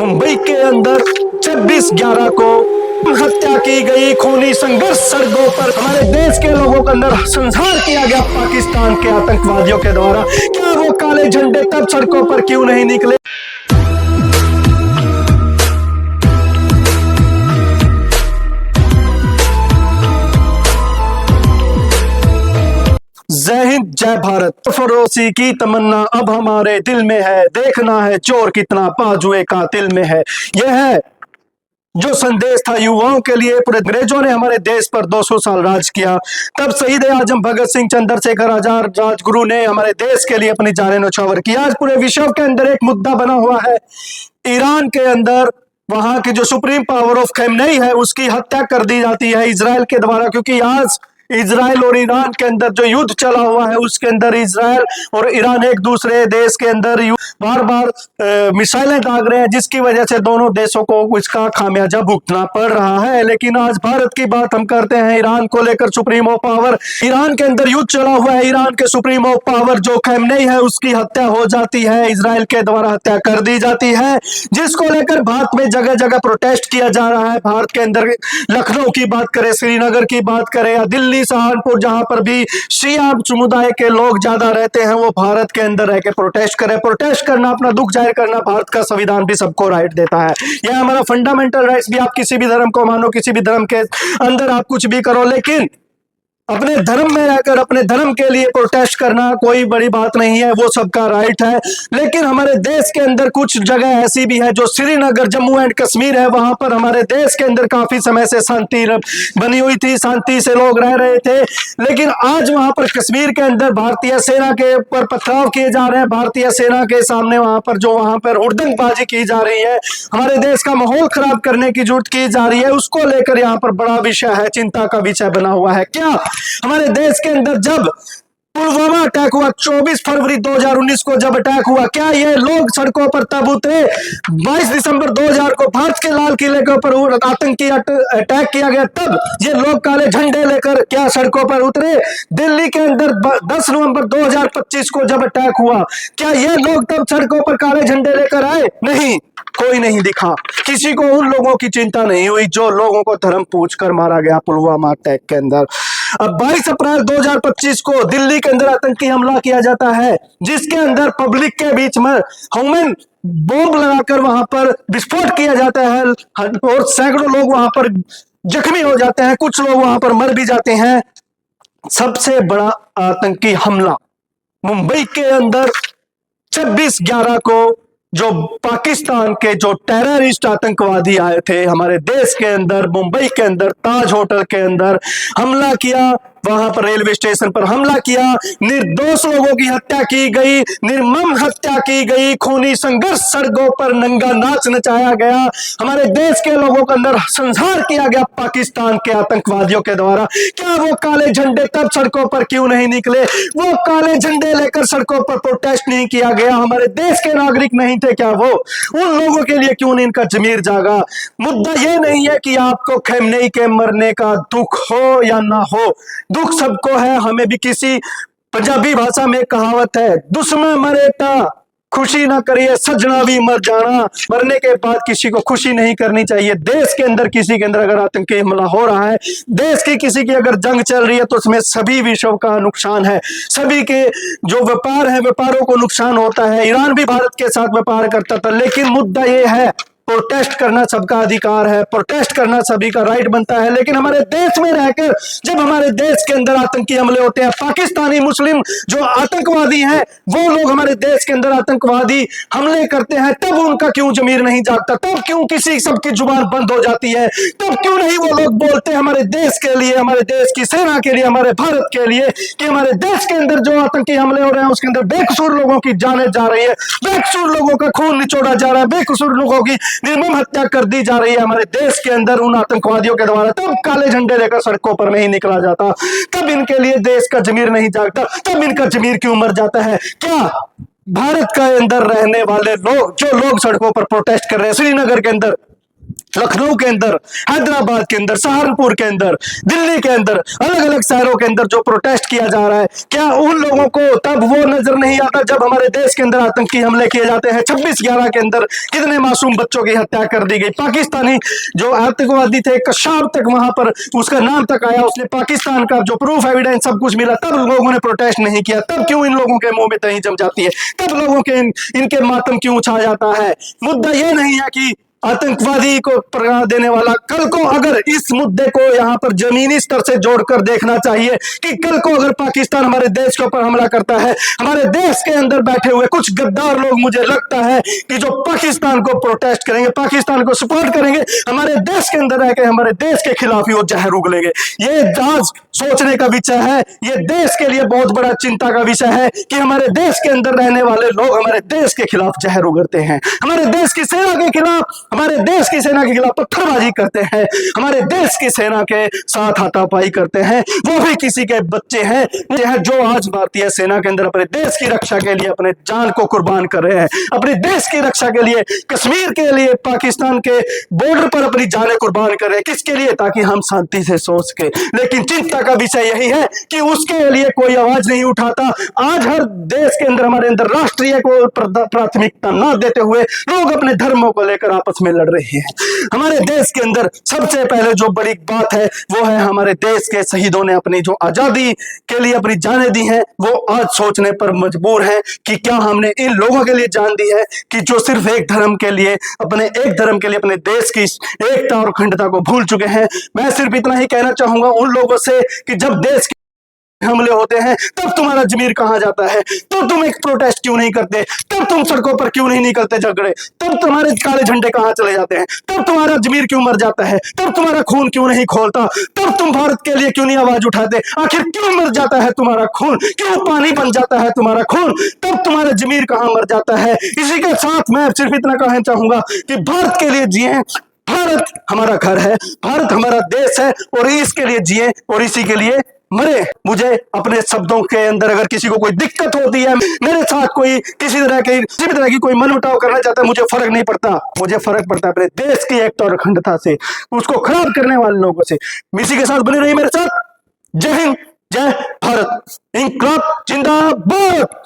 मुंबई के अंदर 26/11 को हत्या की गई। खूनी संघर्ष सड़कों पर हमारे देश के लोगों के अंदर संहार किया गया पाकिस्तान के आतंकवादियों के द्वारा। क्या वो काले झंडे तब सड़कों पर क्यों नहीं निकले? जय हिंद, जय भारत। फरोसी की तमन्ना अब हमारे दिल में है, देखना है चोर कितना बाजुए कातिल में है। यह है जो संदेश था युवाओं के लिए। पूरे अंग्रेजों ने हमारे देश पर 200 साल राज किया, तब शहीद आजम भगत सिंह, चंद्रशेखर आजाद, राजगुरु ने हमारे देश के लिए अपनी जानें न्यौछावर की। आज पूरे विश्व के अंदर एक मुद्दा बना हुआ है, ईरान के अंदर वहां की जो सुप्रीम पावर ऑफ खमेनी है उसकी हत्या कर दी जाती है इजराइल के द्वारा। क्योंकि आज इजराइल और ईरान के अंदर जो युद्ध चला हुआ है उसके अंदर इजराइल और ईरान एक दूसरे देश के अंदर बार बार मिसाइलें दाग रहे हैं, जिसकी वजह से दोनों देशों को इसका खामियाजा भुगतना पड़ रहा है। लेकिन आज भारत की बात हम करते हैं ईरान को लेकर। सुप्रीम पावर ईरान के अंदर युद्ध चला हुआ है, ईरान के सुप्रीम पावर जो खमेनी है उसकी हत्या हो जाती है, इजराइल के द्वारा हत्या कर दी जाती है, जिसको लेकर भारत में जगह जगह प्रोटेस्ट किया जा रहा है। भारत के अंदर लखनऊ की बात करें, श्रीनगर की बात करें या दिल्ली, सहारनपुर, जहां पर भी शिया समुदाय के लोग ज्यादा रहते हैं, वो भारत के अंदर रह के प्रोटेस्ट करें। प्रोटेस्ट करना, अपना दुख जाहिर करना भारत का संविधान भी सबको राइट देता है। यह हमारा फंडामेंटल राइट्स भी। आप किसी भी धर्म को मानो, किसी भी धर्म के अंदर आप कुछ भी करो, लेकिन अपने धर्म में रहकर अपने धर्म के लिए प्रोटेस्ट करना कोई बड़ी बात नहीं है, वो सबका राइट है। लेकिन हमारे देश के अंदर कुछ जगह ऐसी भी है, जो श्रीनगर, जम्मू एंड कश्मीर है, वहां पर हमारे देश के अंदर काफी समय से शांति बनी हुई थी, शांति से लोग रह रहे थे। लेकिन आज वहां पर कश्मीर के अंदर भारतीय सेना के ऊपर पथराव किए जा रहे हैं, भारतीय सेना के सामने वहां पर हुड़दंगबाजी की जा रही है, हमारे देश का माहौल खराब करने की जुर्त की जा रही है। उसको लेकर यहाँ पर बड़ा विषय है, चिंता का विषय बना हुआ है। क्या हमारे देश के अंदर जब पुलवामा अटैक हुआ, 24 फरवरी 2019 को जब अटैक हुआ, क्या ये लोग सड़कों पर तब उतरे? 22 दिसंबर 2000 को भारत के लाल किले के ऊपर आतंकी अटैक किया गया, तब ये लोग काले झंडे लेकर क्या सड़कों पर उतरे? दिल्ली के अंदर 10 नवंबर 2025 को जब अटैक हुआ, क्या ये लोग तब सड़कों पर काले झंडे लेकर आए? नहीं, कोई नहीं दिखा। किसी को उन लोगों की चिंता नहीं हुई जो लोगों को धर्म पूछकर मारा गया पुलवामा अटैक के अंदर। अब 22 अप्रैल 2025 को दिल्ली के अंदर आतंकी हमला किया जाता है, जिसके अंदर पब्लिक के बीच में ह्यूमन बॉम्ब लगाकर वहां पर विस्फोट किया जाता है और सैकड़ों लोग वहां पर जख्मी हो जाते हैं, कुछ लोग वहां पर मर भी जाते हैं। सबसे बड़ा आतंकी हमला मुंबई के अंदर 26/11 को जो पाकिस्तान के जो टेररिस्ट आतंकवादी आए थे हमारे देश के अंदर, मुंबई के अंदर ताज होटल के अंदर हमला किया, वहां पर रेलवे स्टेशन पर हमला किया, निर्दोष लोगों की हत्या की गई, निर्मम हत्या की गई, खूनी संघर्ष सड़कों पर नंगा नाच नचाया गया, हमारे देश के लोगों के अंदर संहार किया गया पाकिस्तान के आतंकवादियों के द्वारा। क्या वो काले झंडे तब सड़कों पर क्यों नहीं निकले? वो काले झंडे लेकर सड़कों पर प्रोटेस्ट नहीं किया गया? हमारे देश के नागरिक नहीं थे क्या वो? उन लोगों के लिए क्यों नहीं इनका जमीर जागा? मुद्दा ये नहीं है कि आपको खमेनी के मरने का दुख हो या ना हो, दुख सबको है। हमें भी किसी पंजाबी भाषा में कहावत है, दुश्मन मरे ता खुशी ना करिए, सजना भी मर जाना। मरने के बाद किसी को खुशी नहीं करनी चाहिए। देश के अंदर किसी के अंदर अगर आतंकी हमला हो रहा है, देश की किसी की अगर जंग चल रही है, तो उसमें सभी विश्व का नुकसान है, सभी के जो व्यापार है व्यापारों को नुकसान होता है। ईरान भी भारत के साथ व्यापार करता था, लेकिन मुद्दा ये है, प्रोटेस्ट करना सबका अधिकार है, प्रोटेस्ट करना सभी का राइट बनता है। लेकिन हमारे देश में रहकर जब हमारे देश के अंदर आतंकी हमले होते हैं, पाकिस्तानी मुस्लिम जो आतंकवादी हैं वो लोग हमारे देश के अंदर आतंकवादी हमले करते हैं, तब उनका क्यों जमीर नहीं जागता? तब क्यों किसी सबकी जुबान बंद हो जाती है? तब क्यों नहीं वो लोग बोलते हैं हमारे देश के लिए, हमारे देश की सेना के लिए, हमारे भारत के लिए, कि हमारे देश के अंदर जो आतंकी हमले हो रहे हैं उसके अंदर बेकसूर लोगों की जानें जा रही है, बेकसूर लोगों का खून निचोड़ा जा रहा है, बेकसूर लोगों की निर्मम हत्या कर दी जा रही है हमारे देश के अंदर उन आतंकवादियों के द्वारा। तब काले झंडे लेकर सड़कों पर नहीं निकला जाता, तब इनके लिए देश का जमीर नहीं जागता, तब इनका जमीर क्यों मर जाता है? क्या भारत के अंदर रहने वाले लोग, जो लोग सड़कों पर प्रोटेस्ट कर रहे हैं, श्रीनगर के अंदर लखनऊ के अंदर, हैदराबाद के अंदर, सहारनपुर के अंदर, दिल्ली के अंदर, अलग अलग शहरों के अंदर जो प्रोटेस्ट किया जा रहा है, क्या उन लोगों को तब वो नजर नहीं आता जब हमारे देश के अंदर आतंकी हमले किए जाते हैं? 26/11 के अंदर कितने मासूम बच्चों की हत्या कर दी गई। पाकिस्तानी जो आतंकवादी थे, कशाब तक वहां पर उसका नाम तक आया, उसने पाकिस्तान का जो प्रूफ एविडेंस सब कुछ मिला, तब लोगों ने प्रोटेस्ट नहीं किया। तब क्यों इन लोगों के मुंह में दही जम जाती है? तब लोगों के इनके मातम क्यों छा जाता है? मुद्दा यह नहीं है कि आतंकवादी को प्रेरणा देने वाला, कल को अगर इस मुद्दे को यहां पर जमीनी स्तर से जोड़कर देखना चाहिए कि कल को अगर पाकिस्तान हमारे देश के ऊपर हमला करता है, हमारे देश के अंदर बैठे हुए कुछ गद्दार लोग, मुझे लगता है कि जो पाकिस्तान को प्रोटेस्ट करेंगे, पाकिस्तान को सपोर्ट करेंगे, हमारे देश के अंदर रहकर हमारे देश के खिलाफ ही वो जहर उगलेंगे। ये आज सोचने का विषय है, ये देश के लिए बहुत बड़ा चिंता का विषय है कि हमारे देश के अंदर रहने वाले लोग हमारे देश के खिलाफ जहर उगलते हैं, हमारे देश की सेना के खिलाफ, हमारे देश की सेना के खिलाफ पत्थरबाजी करते हैं, हमारे देश की सेना के साथ हाथापाई करते हैं, वो भी किसी के बच्चे हैं जो आज भारतीय सेना के अंदर अपने देश की रक्षा के लिए अपने जान को कुर्बान कर रहे हैं, अपने देश की रक्षा के लिए, कश्मीर के लिए, पाकिस्तान के बॉर्डर पर अपनी जानें कुर्बान कर रहे हैं। किसके लिए? ताकि हम शांति से सो सके। लेकिन चिंता का विषय यही है कि उसके लिए कोई आवाज नहीं उठाता। आज हर देश के अंदर, हमारे अंदर राष्ट्रीय को प्राथमिकता न देते हुए लोग अपने धर्मों को लेकर आपस में लड़ रहे हैं। हमारे देश के अंदर सबसे पहले जो बड़ी बात है वो है हमारे देश के शहीदों ने अपनी जो आजादी के लिए अपनी जानें दी हैं, वो आज सोचने पर मजबूर है कि क्या हमने इन लोगों के लिए जान दी है कि जो सिर्फ एक धर्म के लिए, अपने एक धर्म के लिए अपने देश की एकता और अखंडता को भूल चुके हैं। मैं सिर्फ इतना ही कहना चाहूंगा उन लोगों से कि जब देश हमले होते हैं तब तुम्हारा जमीर कहां जाता है? तब तुम एक प्रोटेस्ट क्यों नहीं करते? तब तुम सड़कों पर क्यों नहीं निकलते झगड़े? तब तुम्हारे काले झंडे कहां चले जाते हैं? तब तुम्हारा जमीर क्यों मर जाता है? तब तुम्हारा खून क्यों नहीं खोलता? तब तुम भारत के लिए क्यों नहीं आवाज उठाते? आखिर क्यों मर जाता है तुम्हारा खून? क्यों पानी बन जाता है तुम्हारा खून? तब तुम्हारा जमीर कहां मर जाता है? इसी के साथ मैं सिर्फ इतना कहना चाहूंगा कि भारत के लिए जिए, भारत हमारा घर है, भारत हमारा देश है और इसके लिए जिए और इसी के लिए मरे। मुझे अपने शब्दों के अंदर अगर किसी को कोई दिक्कत होती है, मेरे साथ कोई किसी भी तरह की कोई मनमुटाव करना चाहता है, मुझे फर्क नहीं पड़ता। मुझे फर्क पड़ता है अपने देश की एकता और अखंडता से, उसको खराब करने वाले लोगों से। इसी के साथ बने रहिए मेरे साथ। जय हिंद, जय भारत, इंकलाब जिंदाबाद।